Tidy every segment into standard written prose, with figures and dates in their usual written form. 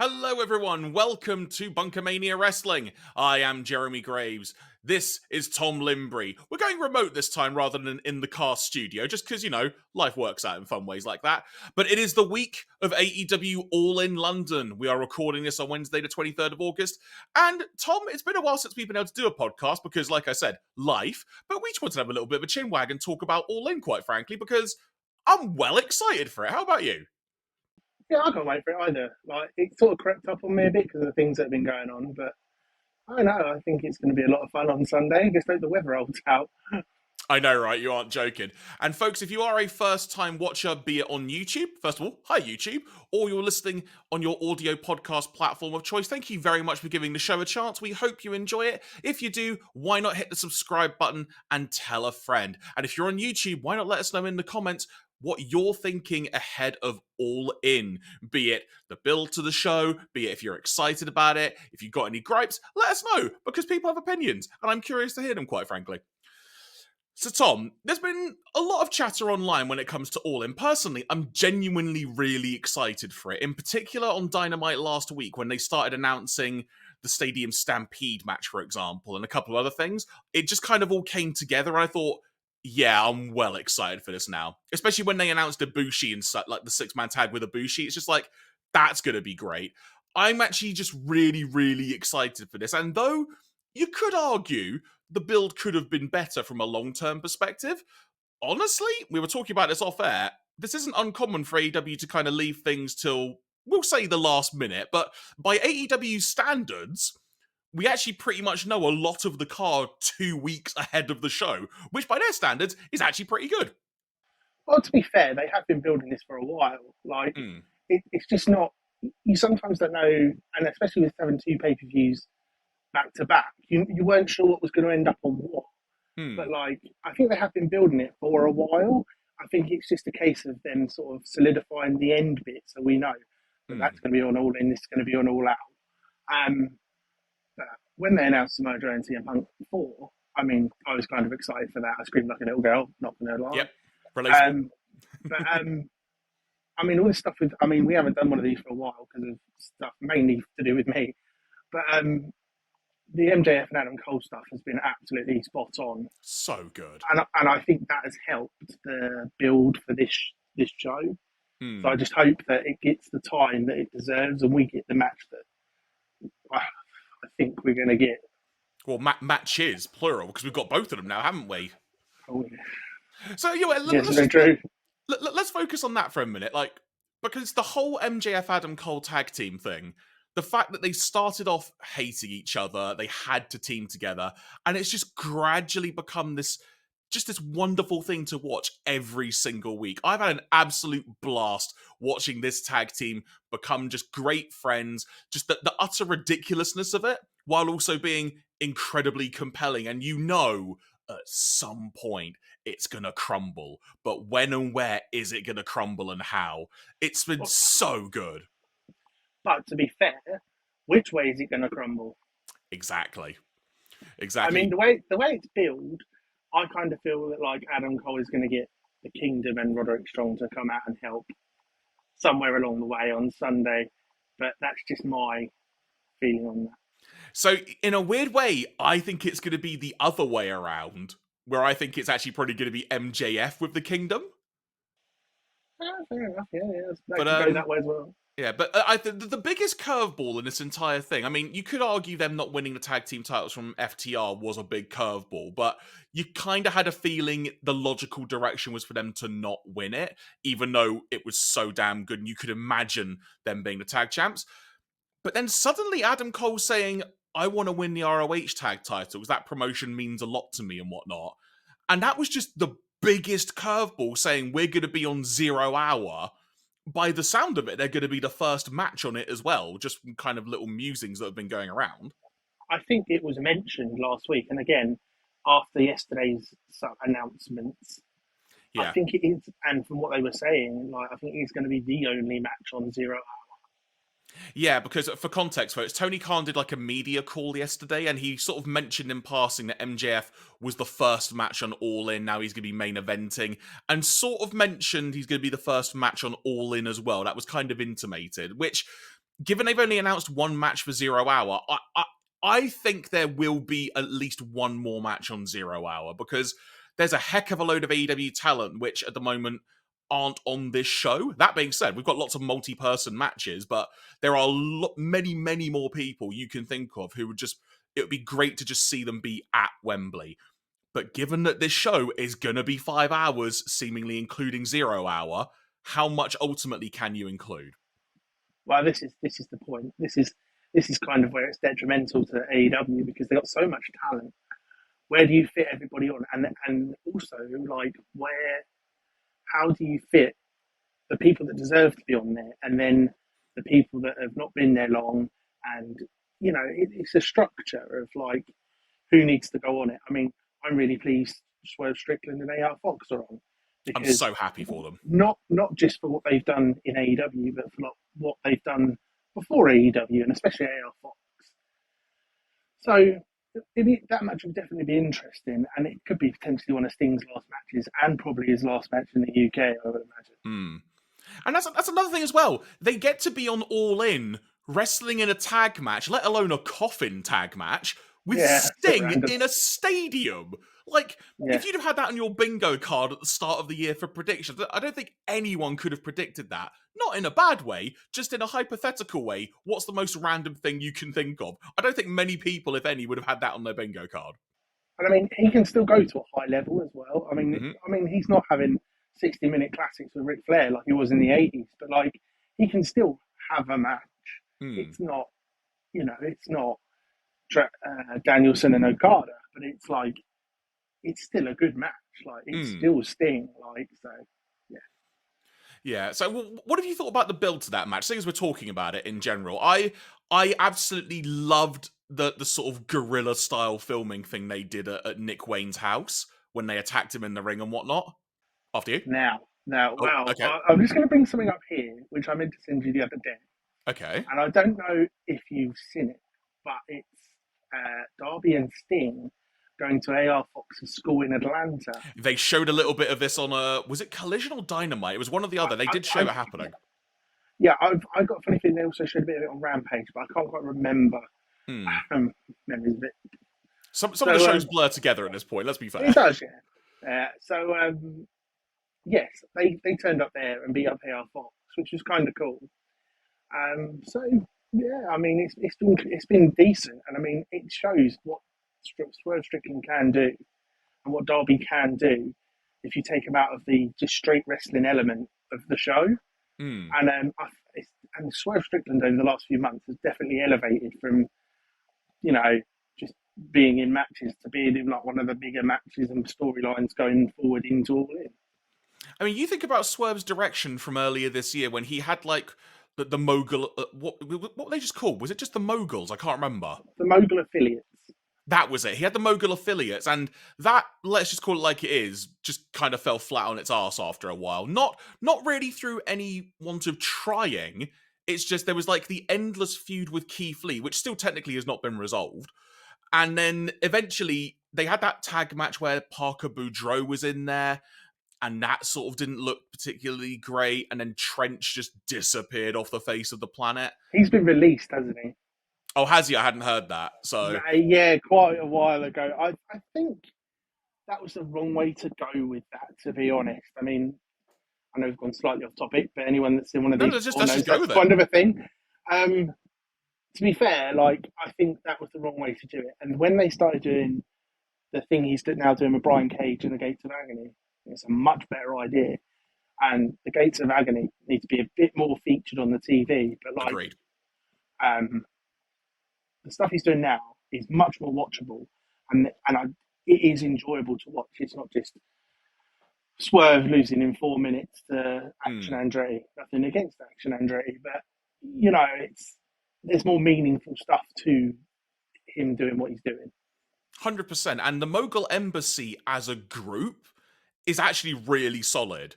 Hello, everyone. Welcome to BunkaMania Wrestling. I am Jeremy Graves. This is Tom Linberry. We're going remote this time rather than in the car studio, just because, life works out in fun ways like that. But it is the week of AEW All In London. We are recording this on Wednesday, the 23rd of August. And, Tom, it's been a while since we've been able to do a podcast because, like I said, life. But we just want to have a little bit of a chinwag and talk about All In, quite frankly, because I'm well excited for it. How about you? Yeah, I can't wait for it either. Like, it sort of crept up on me a bit because of the things that have been going on, but I don't know. I think it's going to be a lot of fun on Sunday. I just hope the weather holds out. I know, right? You aren't joking. And folks, if you are a first-time watcher, be it on YouTube, first of all, hi YouTube, or you're listening on your audio podcast platform of choice, thank you very much for giving the show a chance. We hope you enjoy it. If you do, why not hit the subscribe button and tell a friend? And if you're on YouTube, why not let us know in the comments what you're thinking ahead of All In, be it the build to the show, be it if you're excited about it, if you've got any gripes, let us know, because people have opinions, and I'm curious to hear them, quite frankly. So, Tom, there's been a lot of chatter online when it comes to All In. Personally, I'm genuinely really excited for it. In particular, on Dynamite last week, when they started announcing the Stadium Stampede match, for example, and a couple of other things, it just kind of all came together, and I thought, yeah, I'm well excited for this now. Especially when they announced Ibushi and such, like the six-man tag with Ibushi. It's just like, that's going to be great. I'm actually just really, really excited for this. And though you could argue the build could have been better from a long-term perspective, honestly, we were talking about this off-air, this isn't uncommon for AEW to kind of leave things till, we'll say, the last minute. But by AEW standards, we actually pretty much know a lot of the card 2 weeks ahead of the show, which by their standards is actually pretty good. Well, to be fair, they have been building this for a while. Like, it's just not. You sometimes don't know, and especially with having two pay-per-views back to back, you weren't sure what was going to end up on what. But like, I think they have been building it for a while. I think it's just a case of them sort of solidifying the end bit, so we know that that's going to be on All In, this is going to be on All Out. But when they announced Samoa Joe and CM Punk before, I mean, I was kind of excited for that. I screamed like a little girl, not going to lie. Yep, relatable. I mean, all this stuff with, I mean, we haven't done one of these for a while because of stuff mainly to do with me. But the MJF and Adam Cole stuff has been absolutely spot on. So good. And I think that has helped the build for this show. So I just hope that it gets the time that it deserves and we get the match that I think we're going to get. Well, matches, plural, because we've got both of them now, haven't we? Oh, yeah. So, let's focus on that for a minute. Like, because the whole MJF Adam Cole tag team thing, the fact that they started off hating each other, they had to team together, and it's just gradually become this wonderful thing to watch every single week. I've had an absolute blast watching this tag team become just great friends, just the utter ridiculousness of it, while also being incredibly compelling. And at some point it's going to crumble. But when and where is it going to crumble and how? It's been so good. But to be fair, which way is it going to crumble? Exactly. I mean, the way it's built, I kind of feel that like Adam Cole is going to get the Kingdom and Roderick Strong to come out and help somewhere along the way on Sunday. But that's just my feeling on that. So, in a weird way, I think it's going to be the other way around, where I think it's actually probably going to be MJF with the Kingdom. Fair enough, yeah. That could go that way as well. Yeah, but the biggest curveball in this entire thing, I mean, you could argue them not winning the tag team titles from FTR was a big curveball, but you kind of had a feeling the logical direction was for them to not win it, even though it was so damn good, and you could imagine them being the tag champs. But then suddenly Adam Cole saying, I want to win the ROH tag titles, that promotion means a lot to me and whatnot. And that was just the biggest curveball, saying we're going to be on 0 Hour. By the sound of it, they're going to be the first match on it as well, just from kind of little musings that have been going around. I think it was mentioned last week, and again, after yesterday's announcements, I think it is, and from what they were saying, like I think it's going to be the only match on 0 Hour. Yeah, because for context, folks, Tony Khan did like a media call yesterday, and he sort of mentioned in passing that MJF was the first match on All In. Now he's going to be main eventing, and sort of mentioned he's going to be the first match on All In as well. That was kind of intimated, which given they've only announced one match for 0 Hour, I think there will be at least one more match on 0 Hour, because there's a heck of a load of AEW talent which at the moment aren't on this show. That being said, we've got lots of multi-person matches, but there are many, many more people you can think of who it would be great to just see them be at Wembley. But given that this show is going to be 5 hours, seemingly including 0 Hour, how much ultimately can you include? Well, this is the point. This is kind of where it's detrimental to AEW, because they've got so much talent. Where do you fit everybody on? And also, like, how do you fit the people that deserve to be on there, and then the people that have not been there long? And it's a structure of like who needs to go on it. I mean, I'm really pleased Swerve Strickland and AR Fox are on. I'm so happy for them. Not just for what they've done in AEW, but for what they've done before AEW, and especially AR Fox. So that match would definitely be interesting, and it could be potentially one of Sting's last matches, and probably his last match in the UK, I would imagine. And that's another thing as well. They get to be on All In, wrestling in a tag match, let alone a coffin tag match, with Sting in a stadium. Like, if you'd have had that on your bingo card at the start of the year for predictions, I don't think anyone could have predicted that. Not in a bad way, just in a hypothetical way. What's the most random thing you can think of? I don't think many people, if any, would have had that on their bingo card. And I mean, he can still go to a high level as well. I mean, he's not having 60-minute classics with Ric Flair like he was in the 80s, but like, he can still have a match. It's not, it's not Danielson and Okada, but it's like, it's still a good match. Like, it's still Sting. Like, so, yeah. Yeah. So, what have you thought about the build to that match? Seeing as we're talking about it in general, I absolutely loved the sort of guerrilla style filming thing they did at Nick Wayne's house when they attacked him in the ring and whatnot. After you. Now, okay. I'm just going to bring something up here, which I meant to send you the other day. Okay. And I don't know if you've seen it, but it's Darby and Sting going to AR Fox's school in Atlanta. They showed a little bit of this on was it Collision or Dynamite? It was one or the other. They did show it happening. Yeah, I got a funny feeling they also showed a bit of it on Rampage, but I can't quite remember. Memories of it. Some of the shows blur together at this point, let's be fair. It does, yeah. Yes, they turned up there and beat up AR Fox, which was kind of cool. So yeah, I mean, it's been decent, and I mean, it shows what Swerve Strickland can do and what Darby can do if you take him out of the just straight wrestling element of the show. And Swerve Strickland over the last few months has definitely elevated from, just being in matches to being in like one of the bigger matches and storylines going forward into All In. I mean, you think about Swerve's direction from earlier this year when he had like the mogul. What were they just called? Was it just the moguls? I can't remember. The mogul affiliates. That was it. He had the mogul affiliates, and that, let's just call it like it is, just kind of fell flat on its arse after a while. Not really through any want of trying. It's just there was like the endless feud with Keith Lee, which still technically has not been resolved. And then eventually they had that tag match where Parker Boudreaux was in there, and that sort of didn't look particularly great. And then Trench just disappeared off the face of the planet. He's been released, hasn't he? Oh, has he? I hadn't heard that. So yeah, quite a while ago. I think that was the wrong way to go with that, to be honest. I mean, I know we've gone slightly off topic, but anyone that's in one of these let's just go that's kind of a thing. To be fair, like, I think that was the wrong way to do it. And when they started doing the thing he's now doing with Brian Cage and the Gates of Agony, it's a much better idea. And the Gates of Agony need to be a bit more featured on the TV. But like, agreed. The stuff he's doing now is much more watchable, and it is enjoyable to watch. It's not just Swerve losing in 4 minutes to Action Andretti. Nothing against Action Andretti, but there's more meaningful stuff to him doing what he's doing. 100%. And the Mogul Embassy as a group is actually really solid.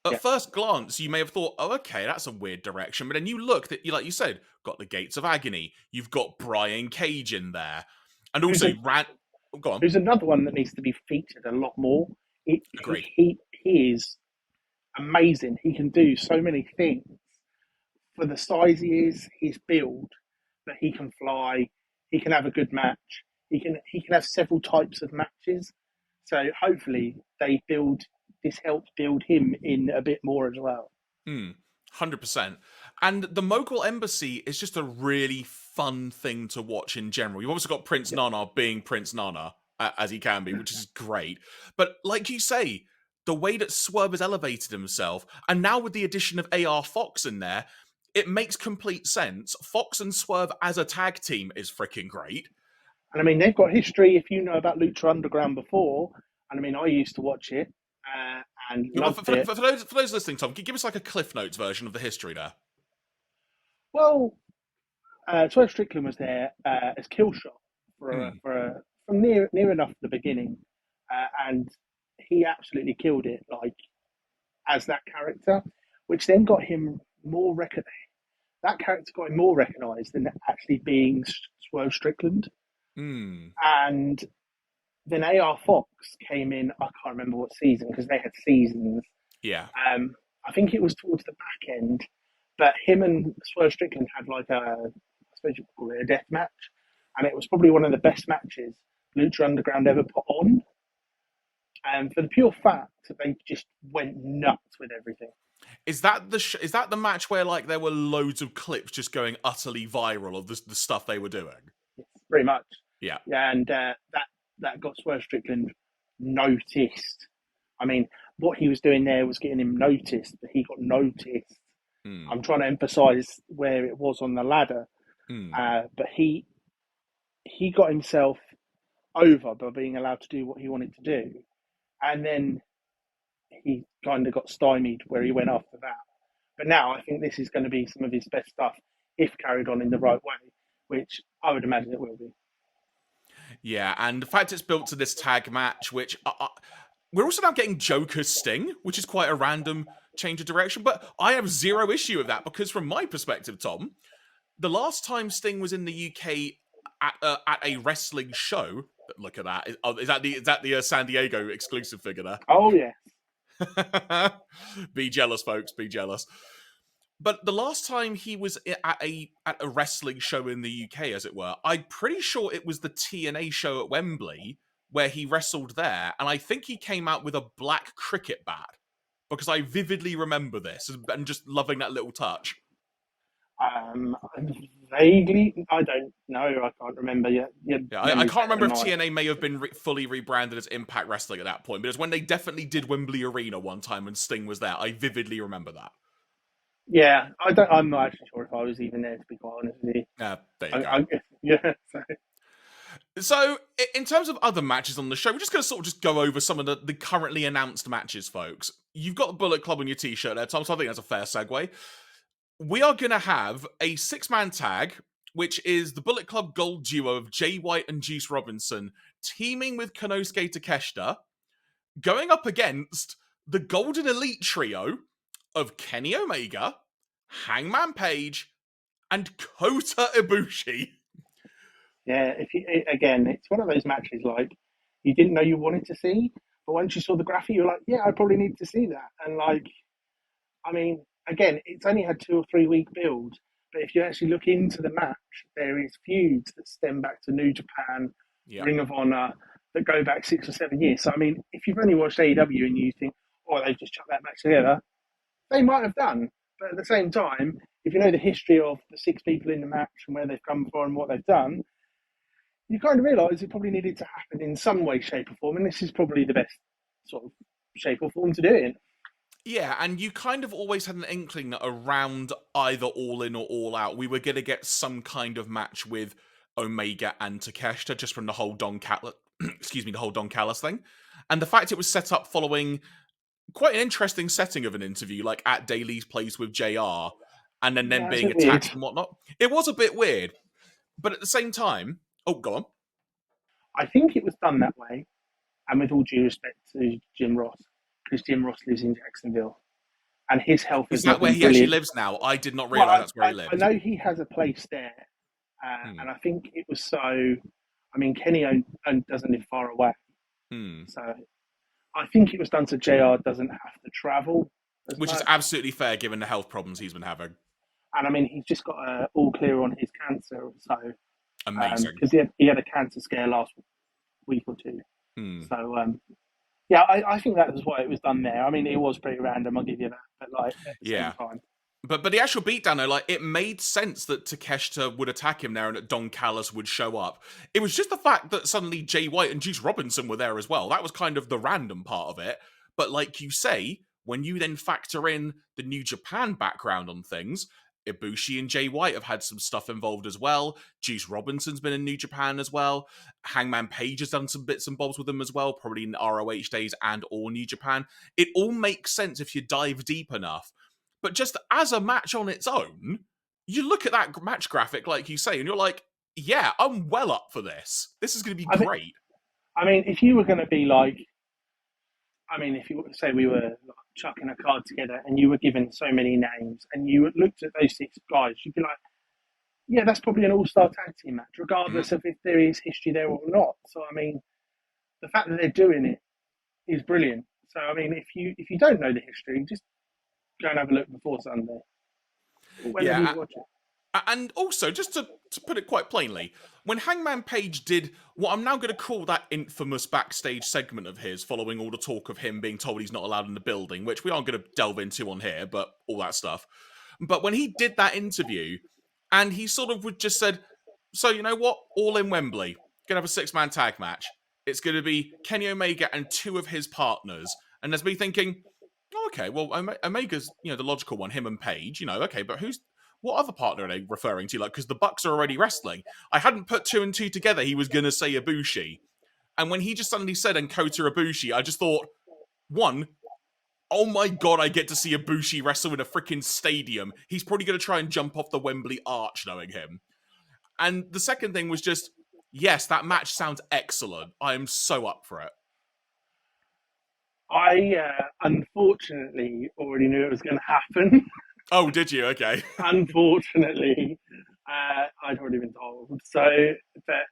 At first glance, you may have thought, oh, okay, that's a weird direction. But then you look, like you said, got the Gates of Agony. You've got Brian Cage in there. And also, go on. There's another one that needs to be featured a lot more. Agreed. He is amazing. He can do so many things for the size he is, his build, that he can fly, he can have a good match, he can have several types of matches. So hopefully this helps build him in a bit more as well. 100%. And the Mogul Embassy is just a really fun thing to watch in general. You've also got Prince Nana being Prince Nana, as he can be, which is great. But like you say, the way that Swerve has elevated himself, and now with the addition of AR Fox in there, it makes complete sense. Fox and Swerve as a tag team is freaking great. And I mean, they've got history. If you know about Lucha Underground before, and I mean, I used to watch it and loved it. For those listening, Tom, give us like a Cliff Notes version of the history there. Well, Swerve Strickland was there as Killshot from near enough the beginning, and he absolutely killed it, like as that character, which then got him more recognized. That character got him more recognised than actually being Swerve Strickland. And then AR Fox came in. I can't remember what season because they had seasons. Yeah. I think it was towards the back end, but him and Swerve Strickland had like I suppose you could call it a death match, and it was probably one of the best matches Lucha Underground ever put on. And for the pure fact that they just went nuts with everything. Is that the match where like there were loads of clips just going utterly viral of the stuff they were doing? Pretty much. Yeah. And that got Swerve Strickland noticed. I mean, what he was doing there was getting him noticed, but he got noticed. I'm trying to emphasise where it was on the ladder. But he got himself over by being allowed to do what he wanted to do. And then he kind of got stymied where he went after that. But now I think this is going to be some of his best stuff if carried on in the right way, which I would imagine it will be. Yeah, and the fact it's built to this tag match, which we're also now getting Joker's Sting, which is quite a random change of direction, but I have zero issue with that because from my perspective, Tom, the last time Sting was in the UK at a wrestling show, look at that, is that the San Diego exclusive figure there? Oh, yeah. Be jealous, folks, be jealous. But the last time he was at a wrestling show in the UK, as it were, I'm pretty sure it was the TNA show at Wembley where he wrestled there, and I think he came out with a black cricket bat because I vividly remember this and just loving that little touch. Vaguely, I don't know. I can't remember yet. I can't remember if TNA may have been fully rebranded as Impact Wrestling at that point, but it's when they definitely did Wembley Arena one time and Sting was there. I vividly remember that. Yeah, I'm not actually sure if I was even there, to be quite honest with you. There you go. Yeah. So, in terms of other matches on the show, we're just going to sort of just go over some of the currently announced matches, folks. You've got the Bullet Club on your t-shirt there, Tom, so I think that's a fair segue. We are going to have a 6-man tag, which is the Bullet Club Gold duo of Jay White and Juice Robinson teaming with Konosuke Takeshita, going up against the Golden Elite trio of Kenny Omega, Hangman Page, and Kota Ibushi. Yeah, it's one of those matches like you didn't know you wanted to see, but once you saw the graphic, you're like, yeah, I probably need to see that. And like, I mean, again, it's only had 2 or 3 week build, but if you actually look into the match, there is feuds that stem back to New Japan, Ring of Honor, that go back 6 or 7 years. So I mean, if you've only watched AEW and you think, oh, they've just chucked that match together, they might have done. But at the same time, if you know the history of the 6 people in the match and where they've come from and what they've done, you kind of realise it probably needed to happen in some way, shape or form. And this is probably the best sort of shape or form to do it in. Yeah, and you kind of always had an inkling that around either All In or All Out, we were going to get some kind of match with Omega and Takeshita, just from the whole Don Callis, the whole Don Callis thing. And the fact it was set up following quite an interesting setting of an interview, like at Daly's place with JR, and then being attacked and whatnot. It was a bit weird. But at the same time, oh, go on. I think it was done that way, and with all due respect to Jim Ross, because Jim Ross lives in Jacksonville, and his health is that where he actually lives now? I did not realise that's where he lives. I know he has a place there, and I think it was so. I mean, Kenny doesn't live far away, so I think it was done so JR doesn't have to travel, which is absolutely fair given the health problems he's been having. And I mean, he's just got all clear on his cancer. So Amazing. because he had a cancer scare last week or two. Hmm. So yeah, I think that was why it was done there. I mean, it was pretty random. I'll give you that. But like at the same time. But the actual beatdown though, like it made sense that Takeshita would attack him there and that Don Callis would show up. It was just the fact that suddenly Jay White and Juice Robinson were there as well. That was kind of the random part of it. But like you say, when you then factor in the New Japan background on things, Ibushi and Jay White have had some stuff involved as well. Juice Robinson's been in New Japan as well. Hangman Page has done some bits and bobs with them as well, probably in ROH days and or New Japan. It all makes sense if you dive deep enough. But just as a match on its own, you look at that match graphic, like you say, and you're like, yeah, I'm well up for this. This is going to be great. I mean, if you were going to be like, I mean, if you say we were like chucking a card together and you were given so many names and you looked at those 6 guys, you'd be like, yeah, that's probably an all-star tag team match, regardless of if there is history there or not. So, I mean, the fact that they're doing it is brilliant. So, I mean, if you don't know the history, just go and have a look before Sunday. Whenever you watch it. And also, just to put it quite plainly, when Hangman Page did what I'm now going to call that infamous backstage segment of his, following all the talk of him being told he's not allowed in the building, which we aren't going to delve into on here, but all that stuff. But when he did that interview, and he sort of would just said, so you know what? All in Wembley. Going to have a 6-man tag match. It's going to be Kenny Omega and 2 of his partners. And there's me thinking, oh, okay, well, Omega's, the logical one, him and Page, okay, but what other partner are they referring to? Like, because the Bucks are already wrestling. I hadn't put 2 and 2 together. He was going to say Ibushi. And when he just suddenly said Kota Ibushi, I just thought, one, oh my god, I get to see Ibushi wrestle in a freaking stadium. He's probably going to try and jump off the Wembley arch knowing him. And the second thing was just, yes, that match sounds excellent. I am so up for it. I unfortunately already knew it was going to happen. Oh, did you? Okay. Unfortunately, I'd already been told. So, but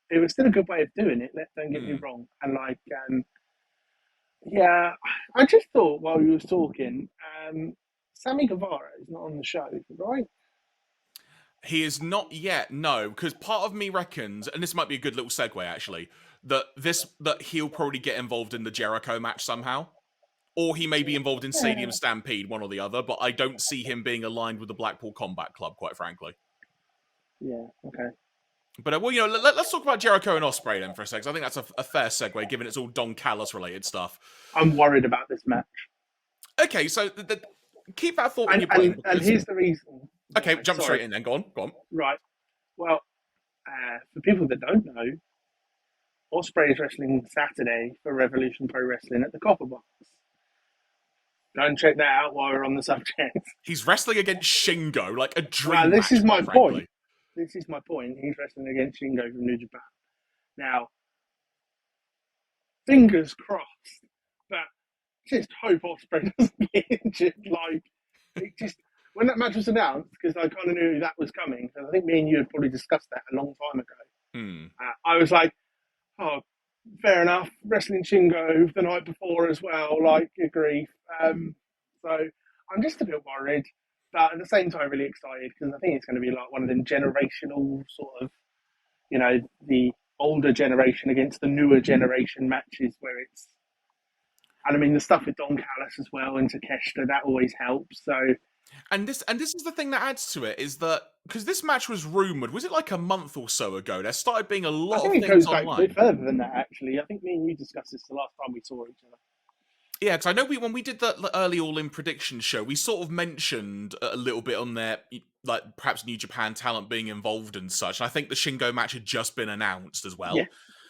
it was still a good way of doing it. Don't get me wrong. And like, yeah, I just thought while you was talking, Sammy Guevara is not on the show, right? He is not yet, no, because part of me reckons, and this might be a good little segue actually, that he'll probably get involved in the Jericho match somehow. Or he may be involved in Stadium Stampede, one or the other, but I don't see him being aligned with the Blackpool Combat Club, quite frankly. Yeah, okay. But, well, let's talk about Jericho and Ospreay then for a second. I think that's a fair segue, given it's all Don Callis-related stuff. I'm worried about this match. Okay, so keep that thought in your brain. And here's the reason. Okay, jump straight in then. Go on. Right. Well, for people that don't know, Ospreay is wrestling Saturday for Revolution Pro Wrestling at the Copper Box. Go and check that out while we're on the subject. He's wrestling against Shingo, like a dream match. This is my point. This is my point. He's wrestling against Shingo from New Japan. Now, fingers crossed, but just hope Ospreay doesn't get injured. Like, it just, when that match was announced, because I kind of knew that was coming, and I think me and you had probably discussed that a long time ago, I was like, oh, fair enough. Wrestling Shingo the night before as well, like, good grief. So I'm just a bit worried, but at the same time, really excited because I think it's going to be like one of them generational sort of, the older generation against the newer generation matches where it's, and I mean the stuff with Don Callis as well and Takeshita, that always helps. So. And this is the thing that adds to it is that because this match was rumored, was it like a month or so ago? There started being a lot of things online. I think it goes back a bit further than that. Actually, I think me and you discussed this the last time we saw each other. Yeah, because I know when we did the early All In prediction show, we sort of mentioned a little bit on there, like perhaps New Japan talent being involved and such. And I think the Shingo match had just been announced as well. Yeah.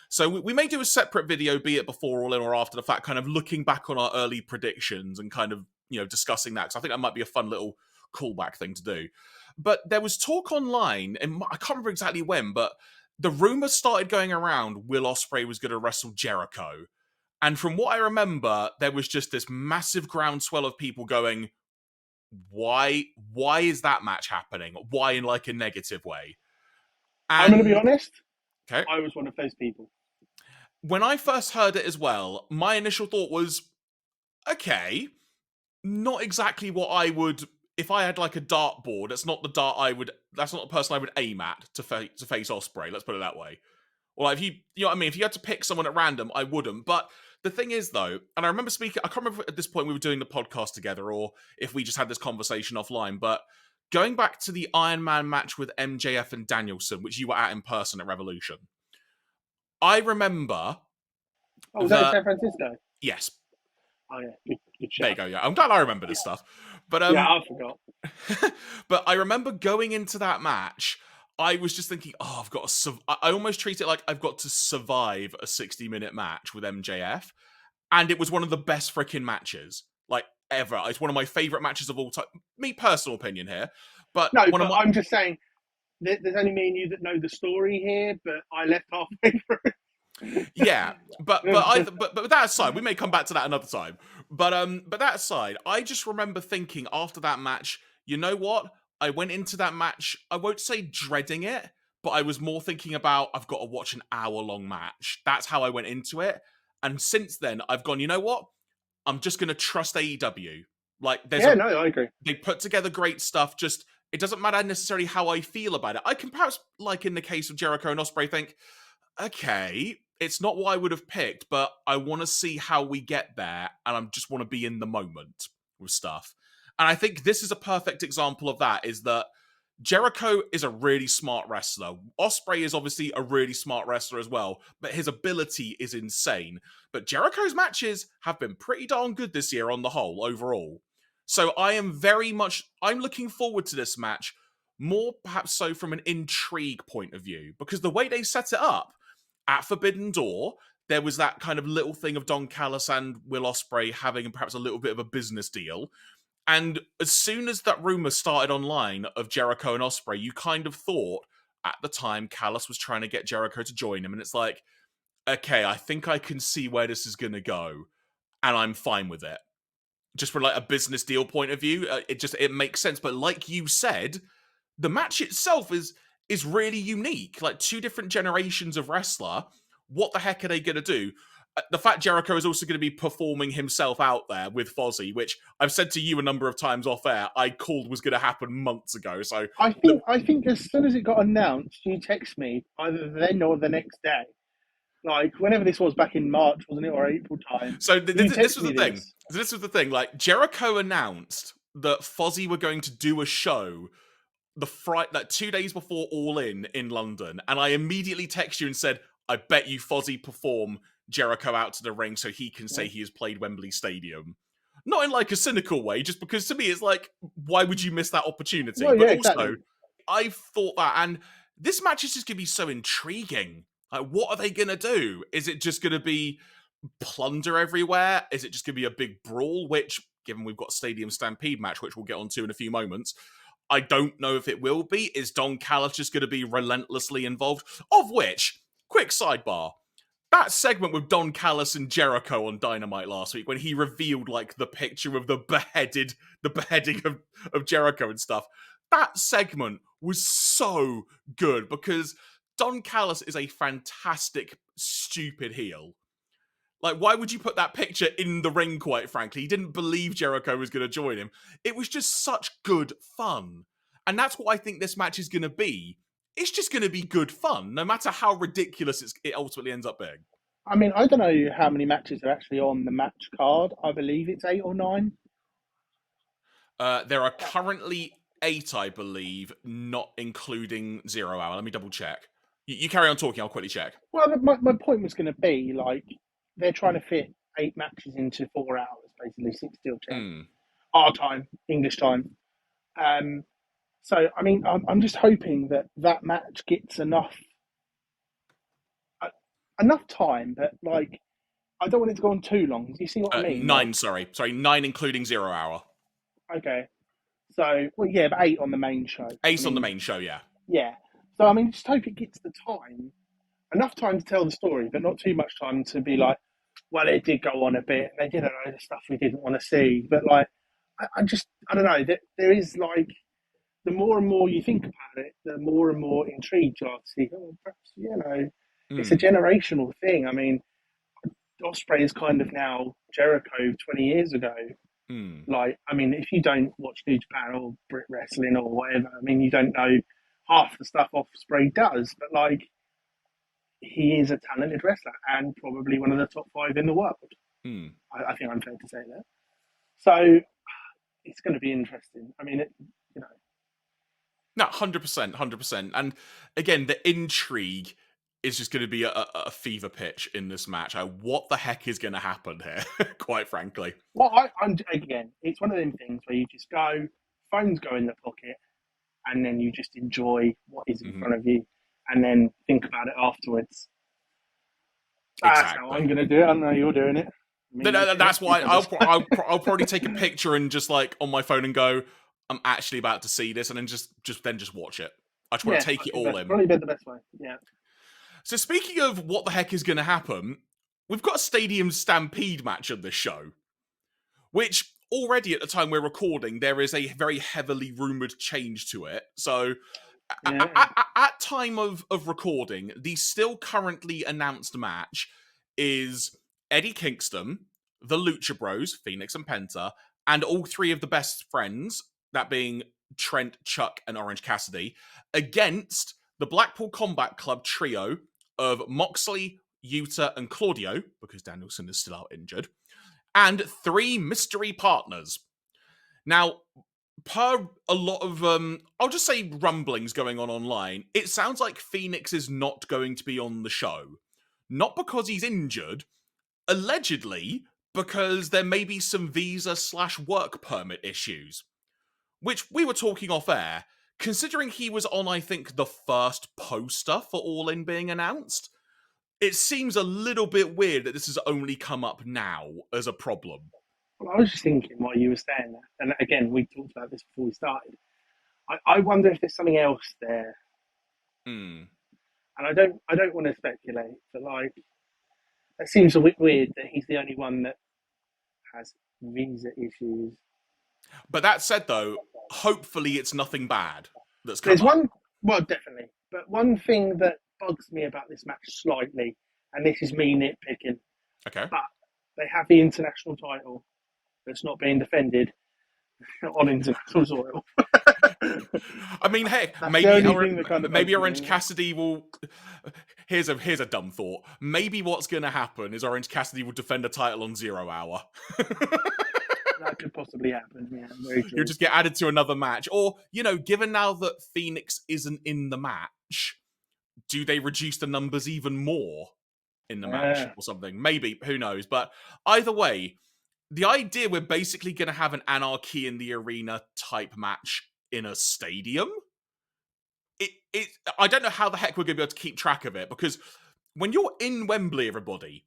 So we may do a separate video, be it before All In or after the fact, kind of looking back on our early predictions and kind of, discussing that. Because I think that might be a fun little callback thing to do. But there was talk online, and I can't remember exactly when, but the rumor started going around Will Ospreay was going to wrestle Jericho. And from what I remember, there was just this massive groundswell of people going, why is that match happening? Why in like a negative way? And, I'm going to be honest. Okay. I was one of those people. When I first heard it as well, my initial thought was, okay, not exactly what I would if I had like a dartboard, that's not the person I would aim at to face Ospreay. Let's put it that way. Or like if you know what I mean. If you had to pick someone at random, I wouldn't. But the thing is, though, and I remember speaking. I can't remember at this point we were doing the podcast together, or if we just had this conversation offline. But going back to the Iron Man match with MJF and Danielson, which you were at in person at Revolution, I remember. Oh, was that in San Francisco? Yes. Oh yeah, good shout. There you go. Yeah, I'm glad I remember this stuff. But I forgot. But I remember going into that match. I was just thinking, I've got to. I almost treat it like I've got to survive a 60-minute match with MJF, and it was one of the best freaking matches like ever. It's one of my favorite matches of all time. Me, personal opinion here, but I'm just saying. There's only me and you that know the story here, but I left halfway through. Yeah, but that aside, we may come back to that another time. But that aside, I just remember thinking after that match, you know what? I went into that match, I won't say dreading it, but I was more thinking about, I've got to watch an hour-long match. That's how I went into it. And since then, I've gone, you know what? I'm just going to trust AEW. Like, I agree. They put together great stuff. Just, it doesn't matter necessarily how I feel about it. I can perhaps, like in the case of Jericho and Ospreay, think, okay, it's not what I would have picked, but I want to see how we get there, and I just want to be in the moment with stuff. And I think this is a perfect example of that, is that Jericho is a really smart wrestler. Ospreay is obviously a really smart wrestler as well, but his ability is insane. But Jericho's matches have been pretty darn good this year on the whole, overall. So I'm looking forward to this match, more perhaps so from an intrigue point of view, because the way they set it up, at Forbidden Door, there was that kind of little thing of Don Callis and Will Ospreay having perhaps a little bit of a business deal. And as soon as that rumor started online of Jericho and Ospreay, you kind of thought at the time Callis was trying to get Jericho to join him. And it's like, okay, I think I can see where this is going to go. And I'm fine with it. Just from like a business deal point of view, it makes sense. But like you said, the match itself is really unique. Like two different generations of wrestler. What the heck are they going to do? The fact Jericho is also going to be performing himself out there with Fozzy, which I've said to you a number of times off air, I called was going to happen months ago. So I think as soon as it got announced, you text me either then or the next day. Like whenever this was, back in March, wasn't it, or April time? So this was the thing. This was the thing. Like Jericho announced that Fozzy were going to do a show like 2 days before All In London, and I immediately texted you and said, I bet you Fozzy perform Jericho out to the ring so he can say he has played Wembley Stadium. Not in like a cynical way, just because to me it's like, why would you miss that opportunity? Well, but yeah, also, exactly. I've thought that, and this match is just going to be so intriguing. Like, what are they going to do? Is it just going to be plunder everywhere? Is it just going to be a big brawl? Which, given we've got Stadium Stampede match, which we'll get onto in a few moments, I don't know if it will be. Is Don Callis just going to be relentlessly involved? Of which, quick sidebar, that segment with Don Callis and Jericho on Dynamite last week, when he revealed like the picture of the beheading of Jericho and stuff, that segment was so good because Don Callis is a fantastic, stupid heel. Like, why would you put that picture in the ring, quite frankly? He didn't believe Jericho was going to join him. It was just such good fun. And that's what I think this match is going to be. It's just going to be good fun, no matter how ridiculous it ultimately ends up being. I mean, I don't know how many matches are actually on the match card. I believe it's 8 or 9. There are currently 8, I believe, not including 0 Hour. Let me double check. You carry on talking, I'll quickly check. Well, my point was going to be, like, they're trying to fit 8 matches into 4 hours, basically, 6 till 10. Our time, English time. So, I mean, I'm just hoping that match gets enough time, but, like, I don't want it to go on too long. Do you see what I mean? 9, sorry, 9 including 0 Hour. Okay. So, well, yeah, but 8 on the main show. 8 on the main show, yeah. Yeah. So, I mean, just hope it gets the time. Enough time to tell the story, but not too much time to be like, well, it did go on a bit. They did a load of stuff we didn't want to see. But, like, I don't know. There is, like, the more and more you think about it, the more and more intrigued you are to see, perhaps, it's a generational thing. I mean, Ospreay is kind of now Jericho 20 years ago. Like, I mean, if you don't watch New Japan or Brit Wrestling or whatever, I mean, you don't know half the stuff Ospreay does, but like, he is a talented wrestler and probably one of the top 5 in the world. I think I'm fair to say that. So it's going to be interesting. I mean, you know. No, 100%, 100%. And again, the intrigue is just going to be a fever pitch in this match. What the heck is going to happen here, quite frankly? Well, again, it's one of them things where you just go, phones go in the pocket, and then you just enjoy what is in front of you, and then think about it afterwards. That's how I'm going to do it. I know you're doing it. No, that's why I'll probably take a picture and just like on my phone and go, I'm actually about to see this, and then just watch it. I just want to take it all in. Probably be the best way. Yeah. So speaking of what the heck is going to happen, we've got a Stadium Stampede match on this show, which already at the time we're recording, there is a very heavily rumoured change to it. So at time of recording, the still currently announced match is Eddie Kingston, the Lucha Bros, Fenix and Penta, and all 3 of the best friends, that being Trent, Chuck, and Orange Cassidy, against the Blackpool Combat Club trio of Moxley, Yuta, and Claudio, because Danielson is still out injured, and 3 mystery partners. Now, per a lot of, I'll just say rumblings going on online, it sounds like Fenix is not going to be on the show. Not because he's injured, allegedly because there may be some visa/work permit issues. Which we were talking off air, considering he was on, I think, the first poster for All In being announced, it seems a little bit weird that this has only come up now as a problem. Well, I was just thinking while you were saying that, and again, we talked about this before we started. I wonder if there's something else there. And I don't want to speculate, but like, it seems a bit weird that he's the only one that has visa issues. But that said, though, hopefully it's nothing bad that's come There's up. one, well, definitely. But one thing that bugs me about this match slightly, and this is me nitpicking, okay, but they have the international title that's not being defended on international soil. I mean, hey, maybe Orange Cassidy will... Here's a dumb thought. Maybe what's going to happen is Orange Cassidy will defend a title on 0 Hour. That could possibly happen, yeah. Very true. You'll just get added to another match. Or, given now that Fenix isn't in the match, do they reduce the numbers even more in the match or something? Maybe, who knows? But either way, the idea we're basically going to have an Anarchy in the Arena type match in a stadium, I don't know how the heck we're going to be able to keep track of it, because when you're in Wembley, everybody,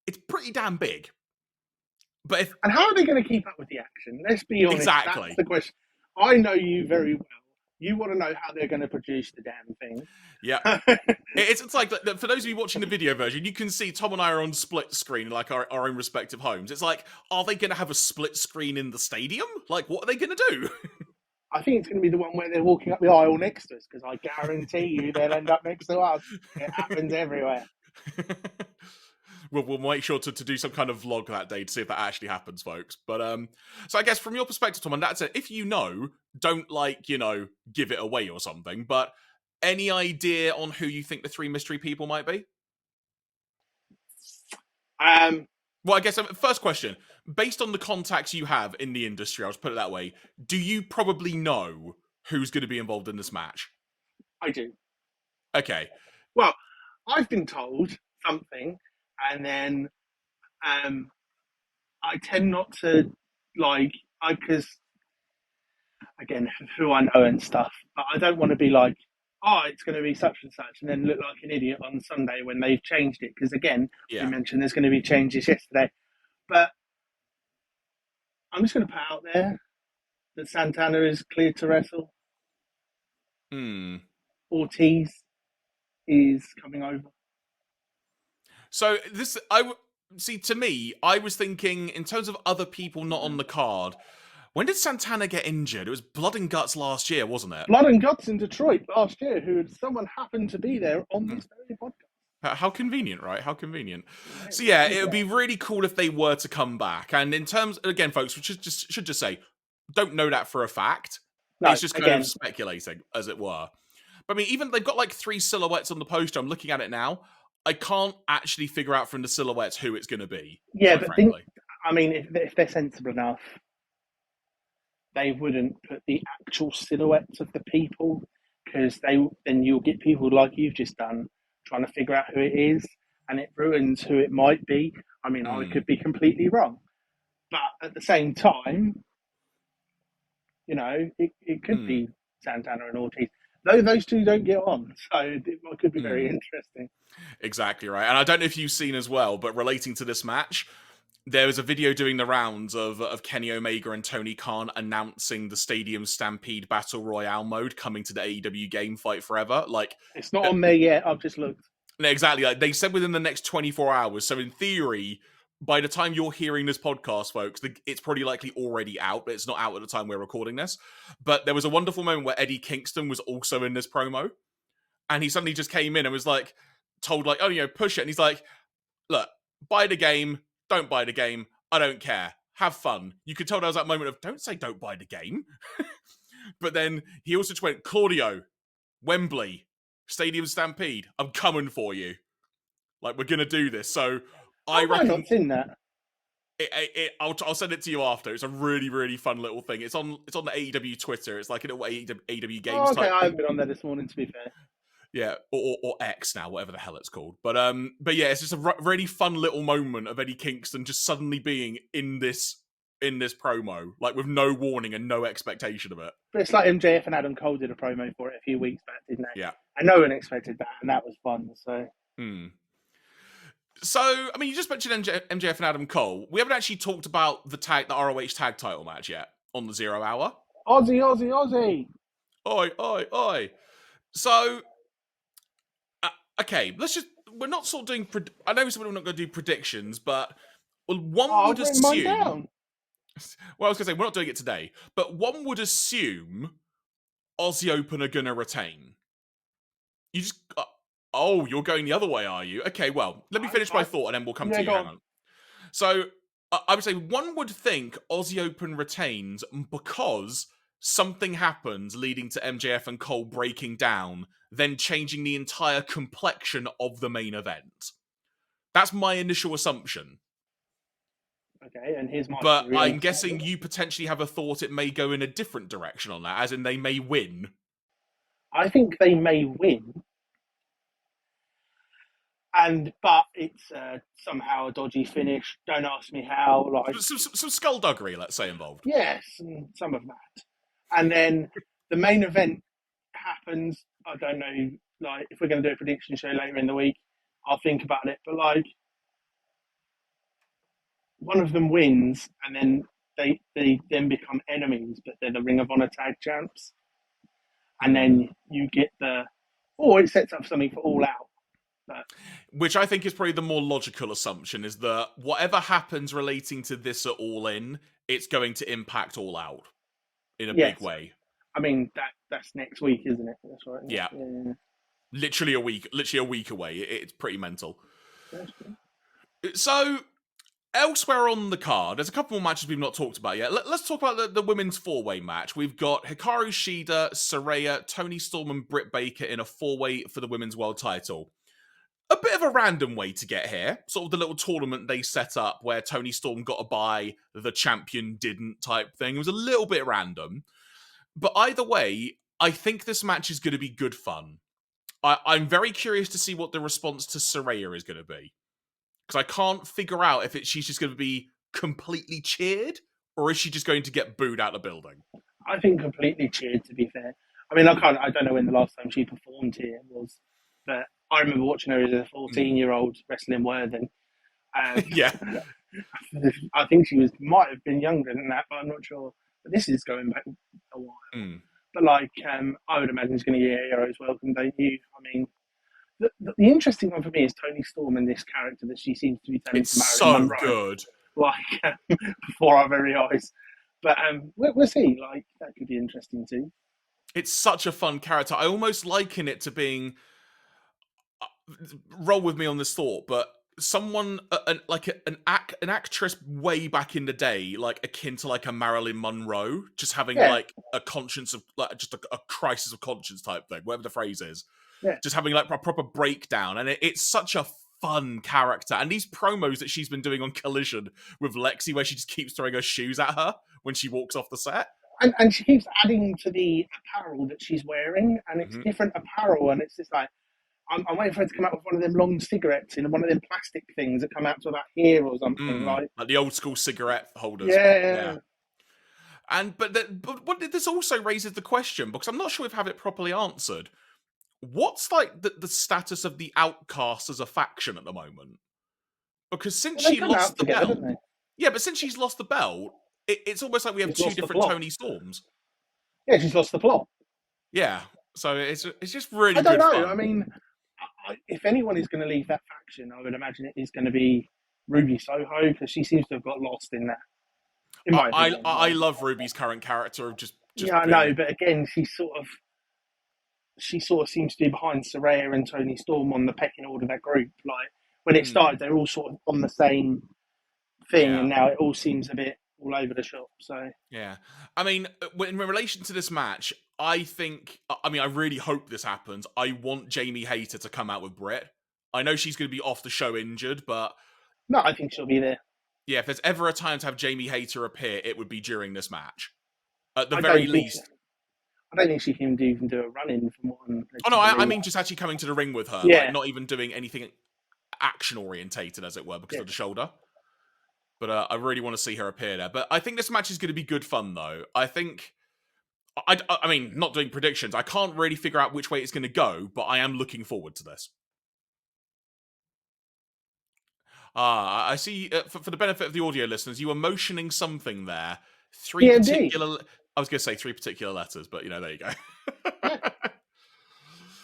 it's pretty damn big. But and how are they going to keep up with the action? Let's be honest. Exactly. That's the question. I know you very well. You want to know how they're going to produce the damn thing. Yeah. it's like, for those of you watching the video version, you can see Tom and I are on split screen, like our own respective homes. It's like, are they going to have a split screen in the stadium? Like, what are they going to do? I think it's going to be the one where they're walking up the aisle next to us, because I guarantee you they'll end up next to us. It happens everywhere. We'll make sure to do some kind of vlog that day to see if that actually happens, folks. But so I guess from your perspective, Tom, and that's it. If don't give it away or something. But any idea on who you think the 3 mystery people might be? Well, I guess first question: based on the contacts you have in the industry, I'll just put it that way. Do you probably know who's going to be involved in this match? I do. Okay. Well, I've been told something. And then I tend not to, because, again, who I know and stuff, but I don't want to be like, oh, it's going to be such and such, and then look like an idiot on Sunday when they've changed it. Because, again, you mentioned there's going to be changes yesterday. But I'm just going to put out there that Santana is cleared to wrestle. Ortiz is coming over. So to me, I was thinking in terms of other people not on the card. When did Santana get injured? It was Blood and Guts last year, wasn't it? Blood and Guts in Detroit last year, someone happened to be there on this very podcast. How convenient, right? How convenient. So yeah, it would be really cool if they were to come back. And in terms, again, folks, we should just say, don't know that for a fact. No, It's just kind of again, speculating, as it were. But I mean, even they've got like 3 silhouettes on the poster. I'm looking at it now. I can't actually figure out from the silhouettes who it's going to be. yeah, Quite but frankly. I mean, if they're sensible enough, they wouldn't put the actual silhouettes of the people, because then you'll get people like you've just done trying to figure out who it is, and it ruins who it might be. I mean, I could be completely wrong, but at the same time, it could be Santana and Ortiz. Though those two don't get on, so it could be very interesting. Exactly right. And I don't know if you've seen as well, but relating to this match, there was a video doing the rounds of Kenny Omega and Tony Khan announcing the Stadium Stampede Battle Royale mode coming to the AEW game Fight Forever. Like, it's not on there yet. I've just looked. No, exactly. Like, they said within the next 24 hours. So in theory, by the time you're hearing this podcast, folks, it's probably likely already out, but it's not out at the time we're recording this. But there was a wonderful moment where Eddie Kingston was also in this promo. And he suddenly just came in and was like, told like, oh, push it. And he's like, look, buy the game, don't buy the game, I don't care. Have fun. You could tell there was that moment of, don't say don't buy the game. But then he also just went, Claudio, Wembley, Stadium Stampede, I'm coming for you. Like, we're going to do this. So I reckon... I've not seen that. I'll send it to you after. It's a really, really fun little thing. It's on the AEW Twitter. It's like a little AEW games type I haven't been on there this morning, to be fair. Yeah, or X now, whatever the hell it's called. But yeah, it's just a really fun little moment of Eddie Kingston just suddenly being in this promo, like with no warning and no expectation of it. But it's like MJF and Adam Cole did a promo for it a few weeks back, didn't they? Yeah. And no one expected that, and that was fun. So. So, I mean, you just mentioned MJF and Adam Cole. We haven't actually talked about the ROH tag title match yet on the 0 hour. Aussie, Aussie, Aussie. Oi, oi, oi. So, okay, we're not sort of doing, I know we said we're not going to do predictions, but one would assume, well, I was going to say, we're not doing it today, but one would assume Aussie Open are going to retain. You just, you're going the other way, are you? Okay, well, let me finish my thought and then we'll come to you. Hang on. So, I would say one would think Aussie Open retains because something happens leading to MJF and Cole breaking down, then changing the entire complexion of the main event. That's my initial assumption. Okay, and here's my But I'm guessing you potentially have a thought it may go in a different direction on that, as in they may win. I think they may win. But it's somehow a dodgy finish. Don't ask me how. Like some skullduggery, let's say, involved. Yes, and some of that. And then the main event happens. I don't know. Like, if we're going to do a prediction show later in the week, I'll think about it. But like, one of them wins, and then they then become enemies. But they're the Ring of Honor tag champs, and then you get it sets up something for All Out. Which I think is probably the more logical assumption, is that whatever happens relating to this at All In, it's going to impact All Out in a big way. I mean, that's next week, isn't it? That's right. Yeah. Literally a week away. It's pretty mental. So, elsewhere on the card, there's a couple more matches we've not talked about yet. Let's talk about the women's four-way match. We've got Hikaru Shida, Saraya, Toni Storm, and Britt Baker in a four-way for the women's world title. A bit of a random way to get here. Sort of the little tournament they set up where Toni Storm got a bye, the champion didn't type thing. It was a little bit random. But either way, I think this match is going to be good fun. I'm very curious to see what the response to Saraya is going to be. Because I can't figure out if she's just going to be completely cheered, or is she just going to get booed out of the building? I think completely cheered, to be fair. I mean, I don't know when the last time she performed here was, but I remember watching her as a 14-year-old wrestling Worthing. Yeah. I think she might have been younger than that, but I'm not sure. But this is going back a while. But like, I would imagine she's going to get a hero's welcome debut. I mean, the interesting one for me is Toni Storm and this character that she seems to be telling to Marilyn Monroe. Good. Like, before our very eyes. But we'll see. Like, that could be interesting too. It's such a fun character. I almost liken it to being... roll with me on this thought, but someone an actress way back in the day, like akin to like a Marilyn Monroe, just having like a conscience of like just a crisis of conscience type thing, whatever the phrase is. Yeah. Just having like a proper breakdown, and it's such a fun character. And these promos that she's been doing on Collision with Lexi, where she just keeps throwing her shoes at her when she walks off the set. And she keeps adding to the apparel that she's wearing, and it's different apparel, and it's just like, I'm waiting for her to come out with one of them long cigarettes in one of them plastic things that come out to about here or something, like the old school cigarette holders. Yeah. But this also raises the question, because I'm not sure we've had it properly answered. What's like the status of the Outcasts as a faction at the moment? Because since she lost the belt, but since she's lost the belt, it's almost like we have two different Tony Storms. Yeah, she's lost the plot. Yeah, so it's just really. I don't know. Fun. I mean, if anyone is going to leave that faction, I would imagine it is going to be Ruby Soho, because she seems to have got lost in that. I love Ruby's current character of just yeah, I know, but again, she sort of seems to be behind Saraya and Tony Storm on the pecking order of that group. Like when it started, they were all sort of on the same thing, and now it all seems a bit all over the shop. So yeah, I mean, in relation to this match, I really hope this happens. I want Jamie Hayter to come out with Britt. I know she's going to be off the show injured, but no, I think she'll be there. Yeah, if there's ever a time to have Jamie Hayter appear, it would be during this match. At the very least. I don't think she can even do a run-in from what I'm... Oh, no, I mean just actually coming to the ring with her. Yeah. Like, not even doing anything action-orientated, as it were, because of the shoulder. But I really want to see her appear there. But I think this match is going to be good fun, though. I think... I mean, not doing predictions. I can't really figure out which way it's going to go, but I am looking forward to this. I see, for the benefit of the audio listeners, you were motioning something there. I was going to say 3 particular letters, but, there you go. Yeah.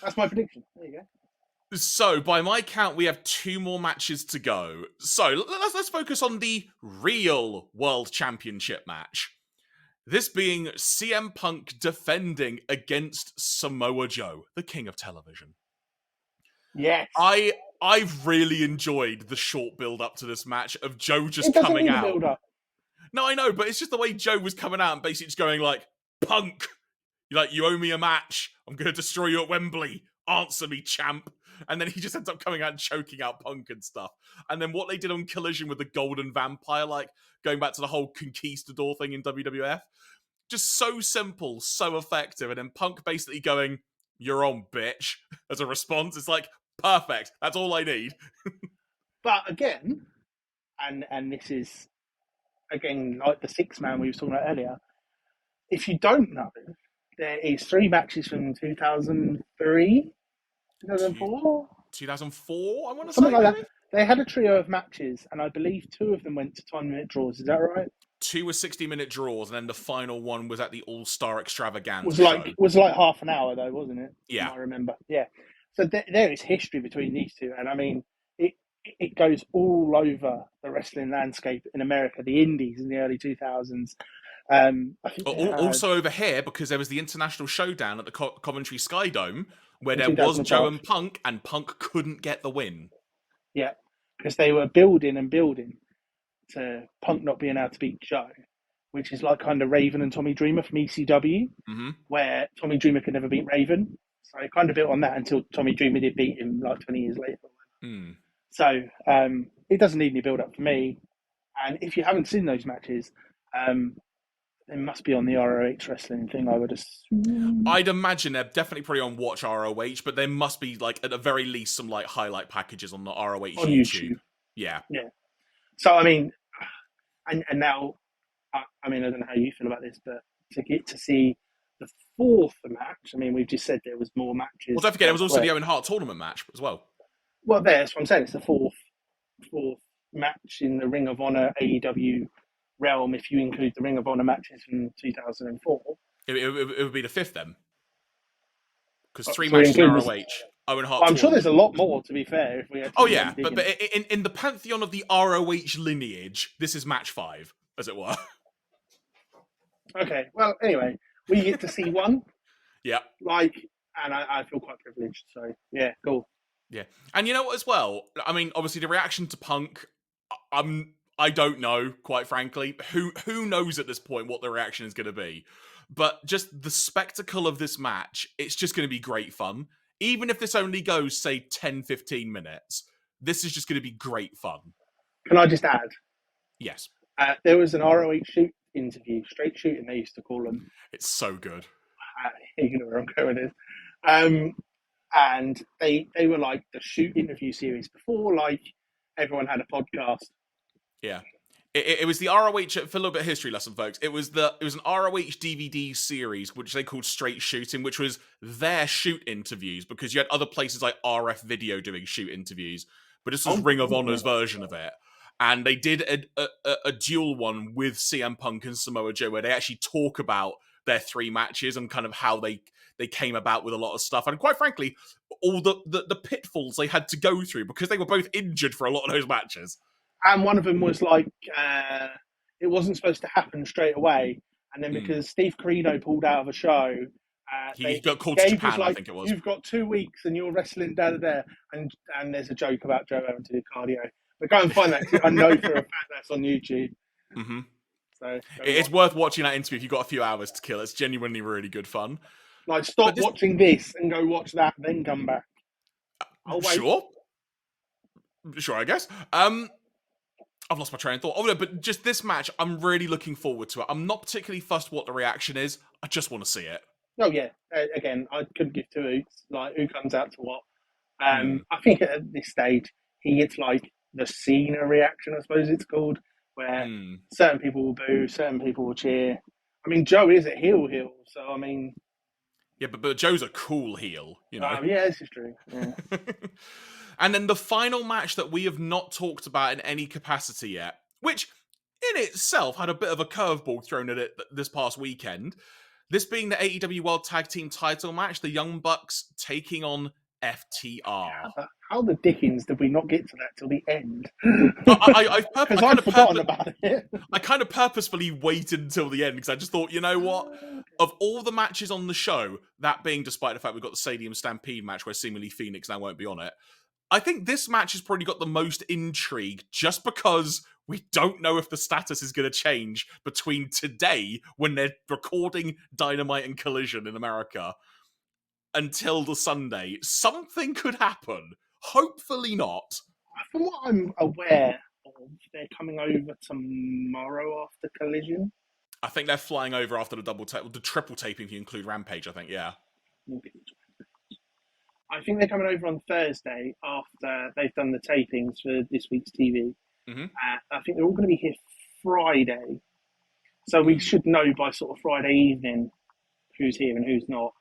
That's my prediction. There you go. So, by my count, we have 2 more matches to go. So, let's focus on the real World Championship match. This being CM Punk defending against Samoa Joe, the King of Television. Yes. I've really enjoyed the short build-up to this match of Joe just coming out. Build-up. No, I know, but it's just the way Joe was coming out and basically just going like, Punk, you owe me a match. I'm going to destroy you at Wembley. Answer me, champ. And then he just ends up coming out and choking out Punk and stuff. And then what they did on Collision with the Golden Vampire, like going back to the whole Conquistador thing in WWF, just so simple, so effective. And then Punk basically going, you're on, bitch, as a response. It's like, perfect. That's all I need. But again, and this is, again, like the 6-man we were talking about earlier, if you don't know, there is 3 matches from 2003, 2004? 2004, I want to say. Something like that. They had a trio of matches, and I believe 2 of them went to 20-minute draws. Is that right? 2 were 60-minute draws, and then the final one was at the All-Star Extravaganza. Was like half an hour, though, wasn't it? Yeah. I remember. Yeah. So there is history between these 2, and I mean, it goes all over the wrestling landscape in America, the indies in the early 2000s. I think also over here, because there was the International Showdown at the Coventry Sky Dome, where there was Joe and Punk couldn't get the win. Yeah, because they were building to Punk not being able to beat Joe, which is like kind of Raven and Tommy Dreamer from ECW, where Tommy Dreamer could never beat Raven. So it kind of built on that until Tommy Dreamer did beat him like 20 years later. So it doesn't need any build-up for me. And if you haven't seen those matches, it must be on the ROH wrestling thing, I would assume. I'd imagine they're definitely probably on Watch ROH, but there must be, like, at the very least, some like highlight packages on the ROH on YouTube. Yeah. So, I mean, and now, I mean, I don't know how you feel about this, but to get to see the 4th match, I mean, we've just said there was more matches. Well, don't forget, there was also the Owen Hart tournament match as well. Well, that's what I'm saying. It's the fourth match in the Ring of Honor AEW realm, if you include the Ring of Honor matches from 2004. It would be the 5th then. Because 3 matches in ROH. Owen Hart. I'm sure there's a lot more, to be fair. If we but in the pantheon of the ROH lineage, this is match 5, as it were. Okay, well, anyway, we get to see one. Yeah. And I feel quite privileged, so yeah, cool. Yeah. And you know what as well? I mean, obviously the reaction to Punk, I don't know, quite frankly. Who knows at this point what the reaction is going to be? But just the spectacle of this match, it's just going to be great fun. Even if this only goes, say, 10, 15 minutes, this is just going to be great fun. Can I just add? Yes. There was an ROH shoot interview, straight shooting they used to call them. It's so good. You know where I'm going with this. And they were like the shoot interview series before, like, everyone had a podcast. Yeah. It was the ROH, for a little bit of history lesson, folks. It was an ROH DVD series, which they called Straight Shooting, which was their shoot interviews, because you had other places like RF Video doing shoot interviews, but this was Ring of Honor's version of it. And they did a dual one with CM Punk and Samoa Joe, where they actually talk about their 3 matches and kind of how they came about with a lot of stuff. And quite frankly, all the pitfalls they had to go through, because they were both injured for a lot of those matches. And one of them was like, it wasn't supposed to happen straight away. And then because Steve Corino pulled out of a show, he got called to Japan, like, I think it was. You've got 2 weeks and you're wrestling down there. And there's a joke about Joe having to do cardio. But go and find that. I know for a fact that's on YouTube. Mm-hmm. So it's worth watching that interview if you've got a few hours to kill. It's genuinely really good fun. Like, stop watching this and go watch that, then come back. I'll wait. Sure, I guess. I've lost my train of thought. Oh, no, but just this match, I'm really looking forward to it. I'm not particularly fussed what the reaction is. I just want to see it. Oh, yeah. Again, I couldn't give 2 hoots. Like, who comes out to what? I think at this stage, he gets, like, the Cena reaction, I suppose it's called, where certain people will boo, certain people will cheer. I mean, Joe is a heel, so, I mean... Yeah, but Joe's a cool heel, you know? Yeah, this is true. Yeah. And then the final match that we have not talked about in any capacity yet, which in itself had a bit of a curveball thrown at it this past weekend, this being the AEW World Tag Team title match, the Young Bucks taking on FTR. How the dickens did we not get to that till the end? I've forgotten about it. I kind of purposefully waited until the end because I just thought, you know what? Of all the matches on the show, that being despite the fact we've got the Stadium Stampede match where seemingly Fenix now won't be on it, I think this match has probably got the most intrigue just because we don't know if the status is going to change between today, when they're recording Dynamite and Collision in America, until the Sunday. Something could happen. Hopefully not. From what I'm aware of, they're coming over tomorrow after Collision. I think they're flying over after the triple taping if you include Rampage, I think, yeah. I think they're coming over on Thursday after they've done the tapings for this week's TV. Mm-hmm. I think they're all going to be here Friday. So we should know by sort of Friday evening who's here and who's not.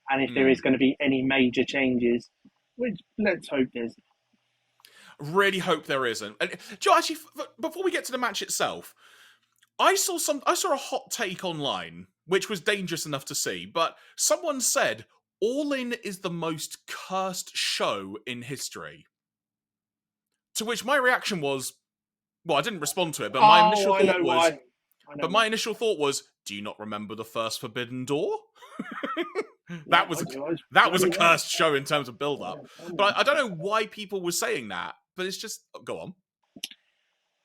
And if there is going to be any major changes, which let's hope there's. Really hope there isn't. And Joe, actually, before we get to the match itself, I saw a hot take online, which was dangerous enough to see, but someone said All In is the most cursed show in history. To which my reaction was, well, I didn't respond to it, but my initial thought was, do you not remember the first Forbidden Door? That was a cursed show in terms of build-up. But I don't know why people were saying that, but it's just, go on.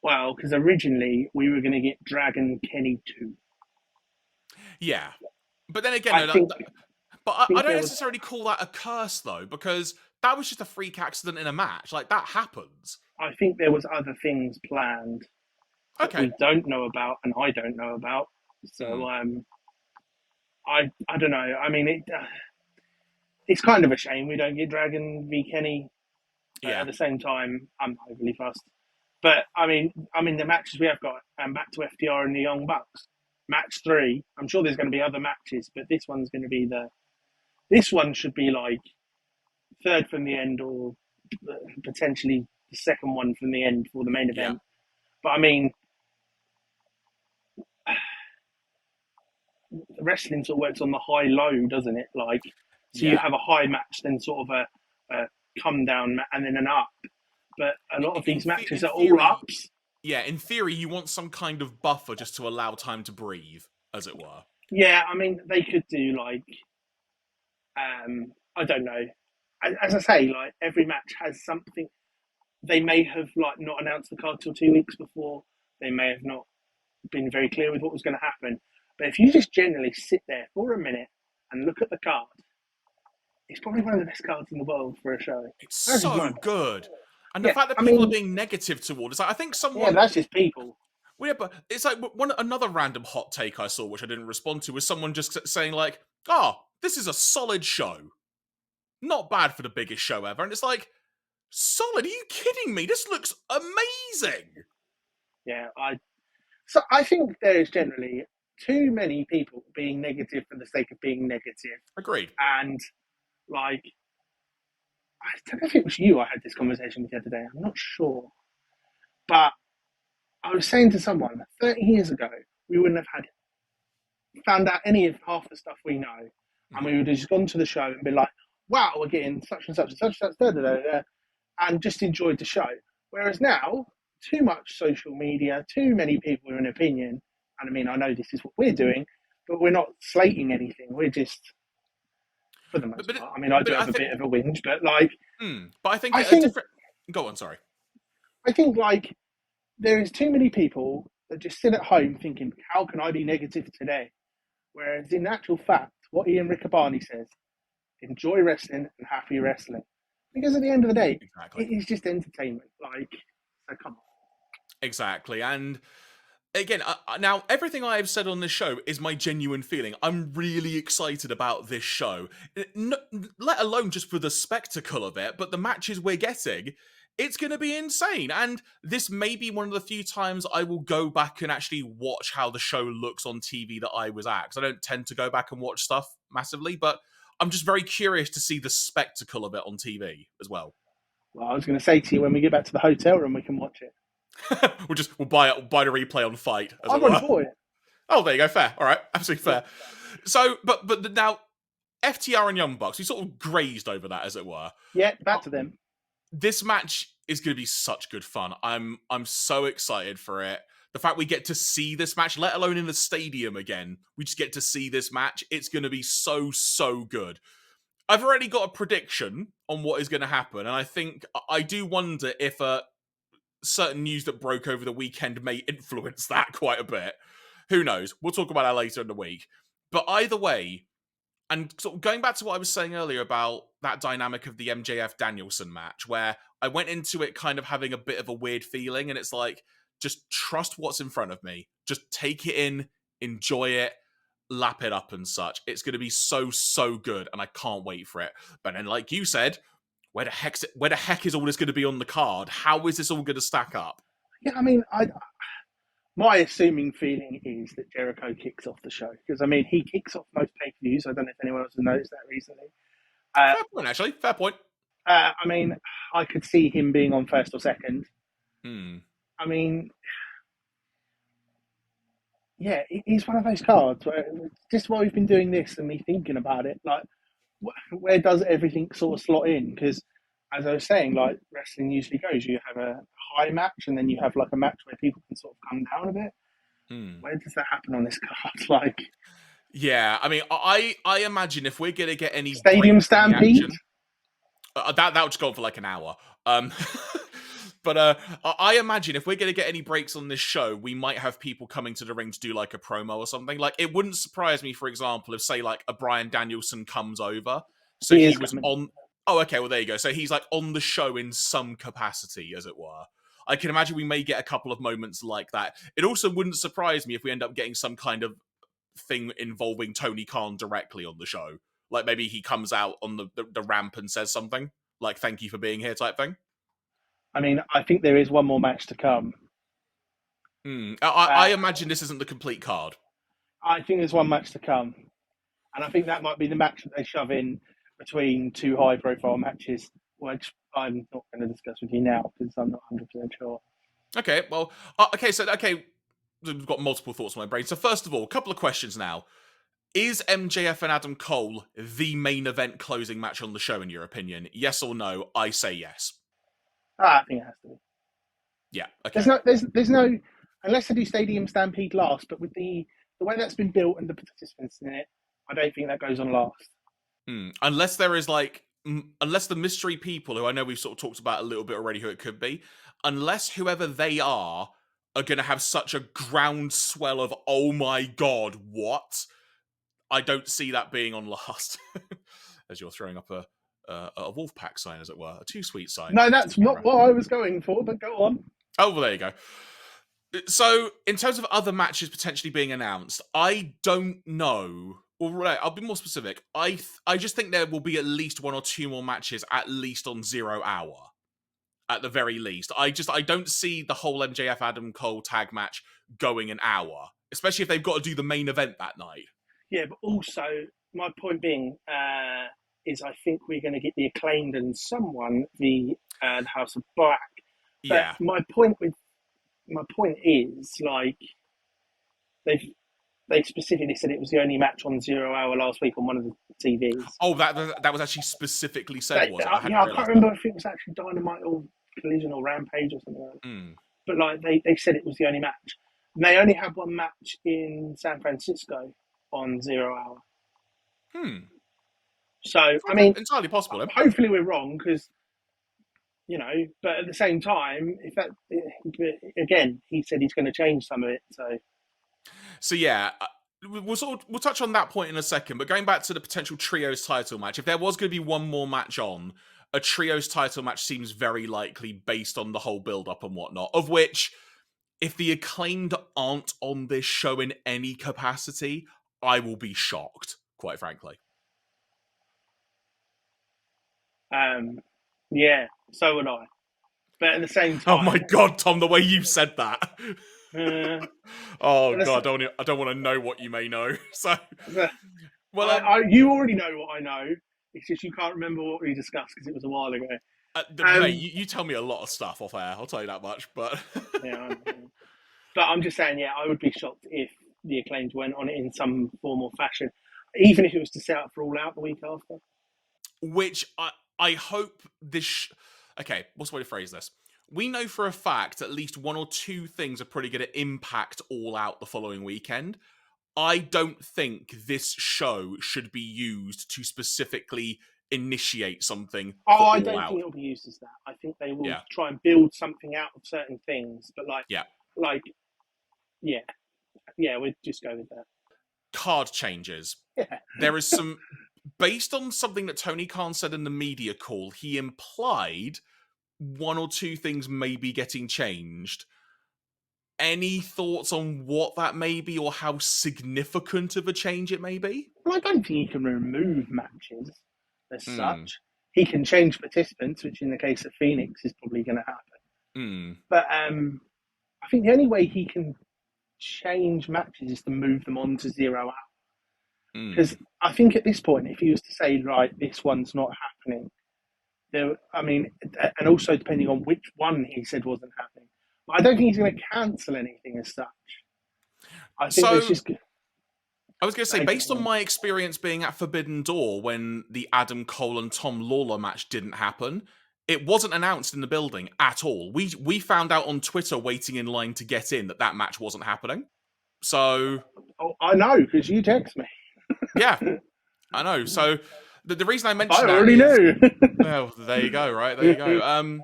Well, because originally we were going to get Dragon Kenny 2. Yeah. But then again, I don't necessarily call that a curse, though, because that was just a freak accident in a match. Like, that happens. I think there was other things planned that we don't know about and I don't know about. So, I don't know. I mean, it's kind of a shame we don't get Dragon v Kenny. At the same time, I'm not overly fussed. But I mean, the matches we have got, and back to FTR and the Young Bucks, match 3. I'm sure there's going to be other matches, but this one's going to be this one should be like third from the end, or potentially the second one from the end for the main event. But I mean, the wrestling sort of works on the high-low, doesn't it? Like, so you have a high match, then sort of a come down, and then an up. But a lot of these matches are all ups. Yeah, in theory, you want some kind of buffer just to allow time to breathe, as it were. Yeah, I mean, they could do like, I don't know, as I say, like every match has something. They may have like not announced the card till 2 weeks before. They may have not been very clear with what was going to happen. But if you just generally sit there for a minute and look at the card, it's probably one of the best cards in the world for a show. It's That's just so my good. And the yeah. fact that I people are mean, being negative towards it, like, I think yeah, someone. that's just people. Well, yeah, but it's like another random hot take I saw, which I didn't respond to, was someone just saying like, "Oh, this is a solid show, not bad for the biggest show ever," and it's like, solid? Are you kidding me? This looks amazing. Yeah, I think there is generally too many people being negative for the sake of being negative, Agreed. and like I don't know if it was you I had this conversation with the other day. I'm not sure, but I was saying to someone 30 years ago we wouldn't have had found out any of half the stuff we know, and we would have just gone to the show and been like, "Wow, we're getting such and such and such and such, da, da, da, da," and just enjoyed the show. Whereas now, too much social media, too many people with an opinion, and I mean, I know this is what we're doing, but we're not slating anything. We're just, for the most part. I mean, I do have a bit of a whinge, but like, but I think I a think, different. Go on, sorry. I think like there is too many people that just sit at home thinking, "How can I be negative today?" Whereas in actual fact, what Ian Riccaboni says, enjoy wrestling and happy wrestling. Because at the end of the day, Exactly. it is just entertainment. Like, so come on. Exactly. And again, now everything I've said on this show is my genuine feeling. I'm really excited about this show, let alone just for the spectacle of it, but the matches we're getting. It's going to be insane. And this may be one of the few times I will go back and actually watch how the show looks on TV that I was at. Because I don't tend to go back and watch stuff massively, but I'm just very curious to see the spectacle of it on TV as well. Well, I was going to say to you, when we get back to the hotel room, we can watch it. we'll buy the replay on Fight, as I've it were. already bought it. Oh, there you go. Fair. All right. Absolutely fair. So, but now, FTR and Young Bucks, we sort of grazed over that, as it were. Yeah, back to them. This match is going to be such good fun. I'm so excited for it. The fact we get to see this match, let alone in the stadium again, we just get to see this match. It's going to be so good. I've already got a prediction on what is going to happen, and I do wonder if certain news that broke over the weekend may influence that quite a bit. Who knows? We'll talk about that later in the week. But either way, and sort of going back to what I was saying earlier about that dynamic of the MJF Danielson match, where I went into it kind of having a bit of a weird feeling, and it's like, just trust what's in front of me. Just take it in, enjoy it, lap it up and such. It's going to be so good, and I can't wait for it. But then, like you said, where the heck is all this going to be on the card? How is this all going to stack up? Yeah, I mean, my assuming feeling is that Jericho kicks off the show because I mean he kicks off most pay-per-views. I don't know if anyone else has noticed that recently. Fair point, actually. Fair point. I mean, I could see him being on first or second. I mean, yeah, he's one of those cards where just while we've been doing this and me thinking about it, like, where does everything sort of slot in? Because as I was saying, like wrestling usually goes, you have a high match and then you have like a match where people can sort of come down a bit. Where does that happen on this card? Like, yeah, I mean, I imagine if we're gonna get any Stadium Stampede, that would just go on for like an hour. But I imagine if we're going to get any breaks on this show, we might have people coming to the ring to do like a promo or something. Like, it wouldn't surprise me, for example, if, say, like a Bryan Danielson comes over. So he was on. Oh, okay. Well, there you go. So he's like on the show in some capacity, as it were. I can imagine we may get a couple of moments like that. It also wouldn't surprise me if we end up getting some kind of thing involving Tony Khan directly on the show. Like maybe he comes out on the ramp and says something like "Thank you for being here" type thing. I mean, I think there is one more match to come. I imagine this isn't the complete card. I think there's one match to come. And I think that might be the match that they shove in between two high-profile matches, which I'm not going to discuss with you now because I'm not 100% sure. Okay, well, we've got multiple thoughts in my brain. So first of all, a couple of questions now. Is MJF and Adam Cole the main event closing match on the show, in your opinion? Yes or no? I say yes. I think it has to be. Yeah, okay. There's no, unless they do Stadium Stampede last, but with the way that's been built and the participants in it, I don't think that goes on last. Unless there is like unless the mystery people, who I know we've sort of talked about a little bit already, who it could be, unless whoever they are going to have such a groundswell of, oh my god, what? I don't see that being on last. As you're throwing up a Wolfpack sign, as it were, a Too Sweet sign. No, that's not what I was going for, but go on. Oh, well, there you go. So, in terms of other matches potentially being announced, I don't know. Well, right, I'll be more specific. I just think there will be at least 1 or 2 more matches, at least on 0 Hour. At the very least. I don't see the whole MJF Adam Cole tag match going an hour. Especially if they've got to do the main event that night. Yeah, but also, my point being, is I think we're going to get the Acclaimed and someone, the House of Black. But Yeah. my point is, like, they specifically said it was the only match on 0 Hour last week on one of the TVs. Oh, that was actually specifically said, was it? I can't remember if it was actually Dynamite or Collision or Rampage or something like that. But like they said it was the only match. And they only had one match in San Francisco on 0 Hour. So, I mean, entirely possible. Hopefully we're wrong, because, but at the same time, again, he said he's going to change some of it. So yeah, we'll touch on that point in a second. But going back to the potential trios title match, if there was going to be one more match on, a trios title match seems very likely based on the whole build-up and whatnot. Of which, if the Acclaimed aren't on this show in any capacity, I will be shocked, quite frankly. Yeah, so would I. But at the same time... Oh my god, Tom, the way you said that. Oh god, I don't want to know what you may know. So, well, you already know what I know. It's just you can't remember what we discussed because it was a while ago. Mate, you tell me a lot of stuff off air. I'll tell you that much. But yeah, but I'm just saying, yeah, I would be shocked if the Acclaimed went on it in some form or fashion, even if it was to set up for All Out the week after. Which I hope this. Okay, what's the way to phrase this? We know for a fact at least 1 or 2 things are probably going to impact All Out the following weekend. I don't think this show should be used to specifically initiate something. I don't think it'll be used as that. I think they will try and build something out of certain things, but we'd just go with that. Card changes. Yeah. There is some, based on something that Tony Khan said in the media call, he implied 1 or 2 things may be getting changed. Any thoughts on what that may be or how significant of a change it may be? Well, I don't think he can remove matches as such. He can change participants, which in the case of Fenix is probably going to happen. But I think the only way he can change matches is to move them on to 0 Hour. Because I think at this point, if he was to say, right, this one's not happening, and also depending on which one he said wasn't happening, I don't think he's going to cancel anything as such. I think it's just... I was going to say, based on my experience being at Forbidden Door when the Adam Cole and Tom Lawler match didn't happen, it wasn't announced in the building at all. We found out on Twitter waiting in line to get in that match wasn't happening. So... Oh, I know, because you text me. Yeah, I know. So the reason I mentioned I already knew. Well, there you go, right? There you go.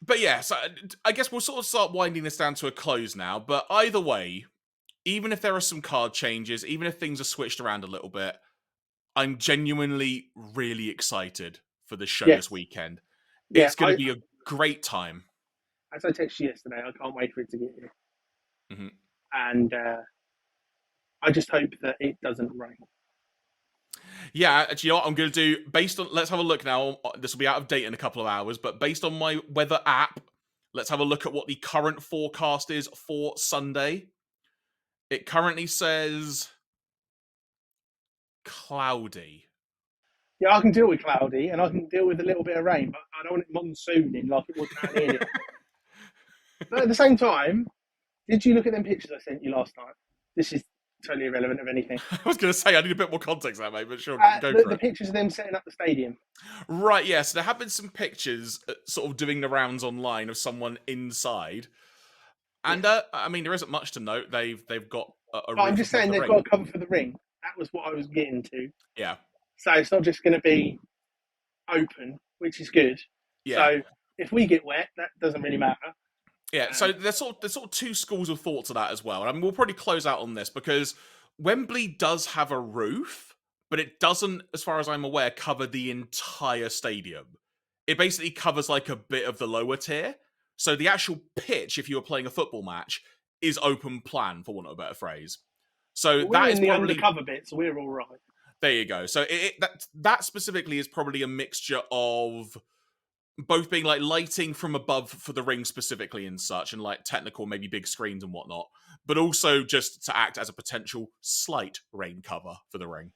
But yeah, so I guess we'll sort of start winding this down to a close now. But either way, even if there are some card changes, even if things are switched around a little bit, I'm genuinely really excited for the show this weekend. Yeah, it's going to be a great time. As I texted you yesterday, I can't wait for it to get here. And I just hope that it doesn't rain. Yeah, actually, you know what I'm going to do? Let's have a look now. This will be out of date in a couple of hours, but based on my weather app, let's have a look at what the current forecast is for Sunday. It currently says cloudy. Yeah, I can deal with cloudy, and I can deal with a little bit of rain, but I don't want it monsooning like it was down here. But at the same time, did you look at them pictures I sent you last night? This is totally irrelevant of anything. I was going to say, I need a bit more context there, mate, but sure, go for it. The pictures of them setting up the stadium. Right, yeah, so there have been some pictures sort of doing the rounds online of someone inside. And, I mean, there isn't much to note. They've got a I'm just saying they've got to cover for the ring. That was what I was getting to. Yeah. So it's not just going to be open, which is good. Yeah. So if we get wet, that doesn't really matter. Yeah, so there's sort of two schools of thought to that as well. And I mean, we'll probably close out on this because Wembley does have a roof, but it doesn't, as far as I'm aware, cover the entire stadium. It basically covers like a bit of the lower tier. So the actual pitch, if you were playing a football match, is open plan, for want of a better phrase. So we're that in is the probably undercover bit, so we're all right. There you go. So that specifically is probably a mixture of both being like lighting from above for the ring specifically and such, and like technical, maybe big screens and whatnot, but also just to act as a potential slight rain cover for the ring.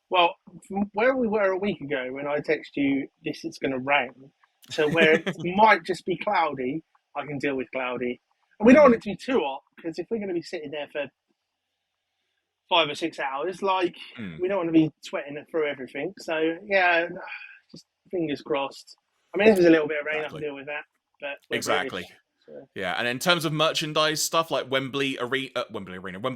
Well, from where we were a week ago when I texted you, this is going to rain, to where it might just be cloudy, I can deal with cloudy. And we don't want it to be too hot, because if we're going to be sitting there for 5 or 6 hours, we don't want to be sweating through everything. So, yeah, just fingers crossed. I mean, if there's a little bit of rain, I can deal with that. But exactly. British, so. Yeah, and in terms of merchandise stuff, like Wembley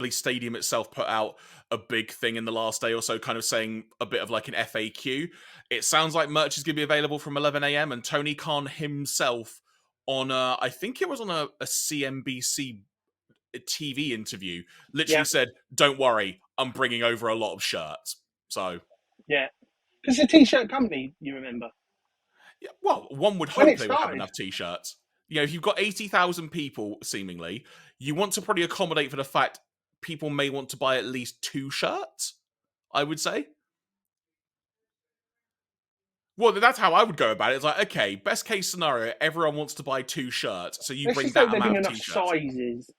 Stadium itself put out a big thing in the last day or so, kind of saying a bit of like an FAQ. It sounds like merch is going to be available from 11 a.m. and Tony Khan himself on, I think it was on a CNBC TV interview, literally said, "Don't worry, I'm bringing over a lot of shirts." So yeah, because it's a t-shirt company, you remember. Yeah, well, one would hope they would have enough t-shirts. You know, if you've got 80,000 people, seemingly, you want to probably accommodate for the fact people may want to buy at least 2 shirts, I would say. Well, that's how I would go about it. It's like, okay, best case scenario, everyone wants to buy 2 shirts, so you bring that amount of t-shirts. Sizes.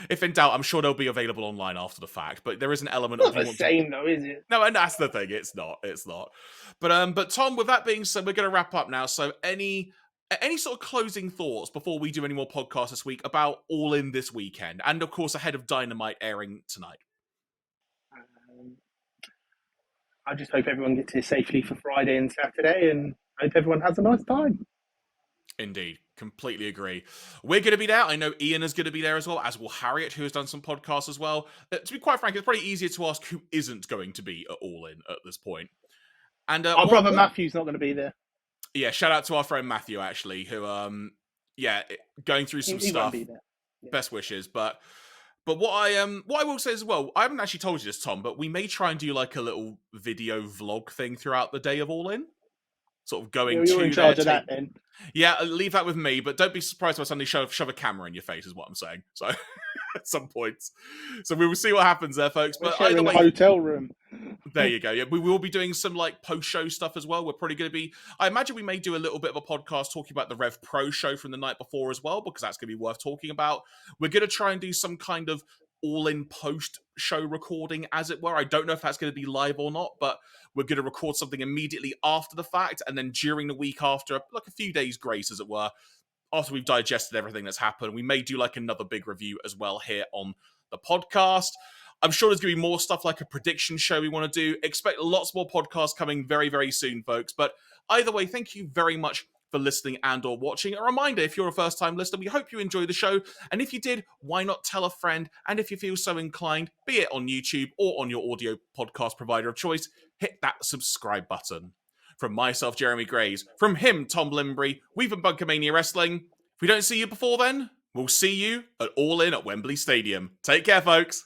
If in doubt, I'm sure they'll be available online after the fact, but there is an element of... Not the same, though, is it? No, and that's the thing. It's not. But Tom, with that being said, we're going to wrap up now. So any sort of closing thoughts before we do any more podcasts this week about All In this weekend, and of course ahead of Dynamite airing tonight? I just hope everyone gets here safely for Friday and Saturday, and hope everyone has a nice time. Indeed. Completely agree. We're going to be there. I know Ian is going to be there as well, as will Harriet, who has done some podcasts as well. To be quite frank, it's probably easier to ask who isn't going to be at All In at this point. And our brother Matthew's not going to be there. Yeah, shout out to our friend Matthew, actually, who, going through some stuff. Won't be there. Yeah. Best wishes, but what I will say as well, I haven't actually told you this, Tom, but we may try and do like a little video vlog thing throughout the day of All In. Sort of going to you're in charge of that then. Yeah, leave that with me, but don't be surprised if I suddenly shove a camera in your face, is what I'm saying. So, at some points. So we will see what happens there, folks. But either way, hotel room. There you go. Yeah, we will be doing some like post-show stuff as well. We're probably going to be... I imagine we may do a little bit of a podcast talking about the Rev Pro show from the night before as well, because that's going to be worth talking about. We're going to try and do some kind of all-in post-show recording, as it were. I don't know if that's going to be live or not, but we're going to record something immediately after the fact, and then during the week after, like a few days grace, as it were, after we've digested everything that's happened. We may do like another big review as well here on the podcast. I'm sure there's going to be more stuff like a prediction show we want to do. Expect lots more podcasts coming very, very soon, folks. But either way, thank you very much for listening and or watching. A reminder, if you're a first-time listener, we hope you enjoy the show. And if you did, why not tell a friend? And if you feel so inclined, be it on YouTube or on your audio podcast provider of choice, hit that subscribe button. From myself, Jeremy Grays, from him, Tom Linberry, we've been BunkaMania Wrestling. If we don't see you before then, we'll see you at All In at Wembley Stadium. Take care, folks.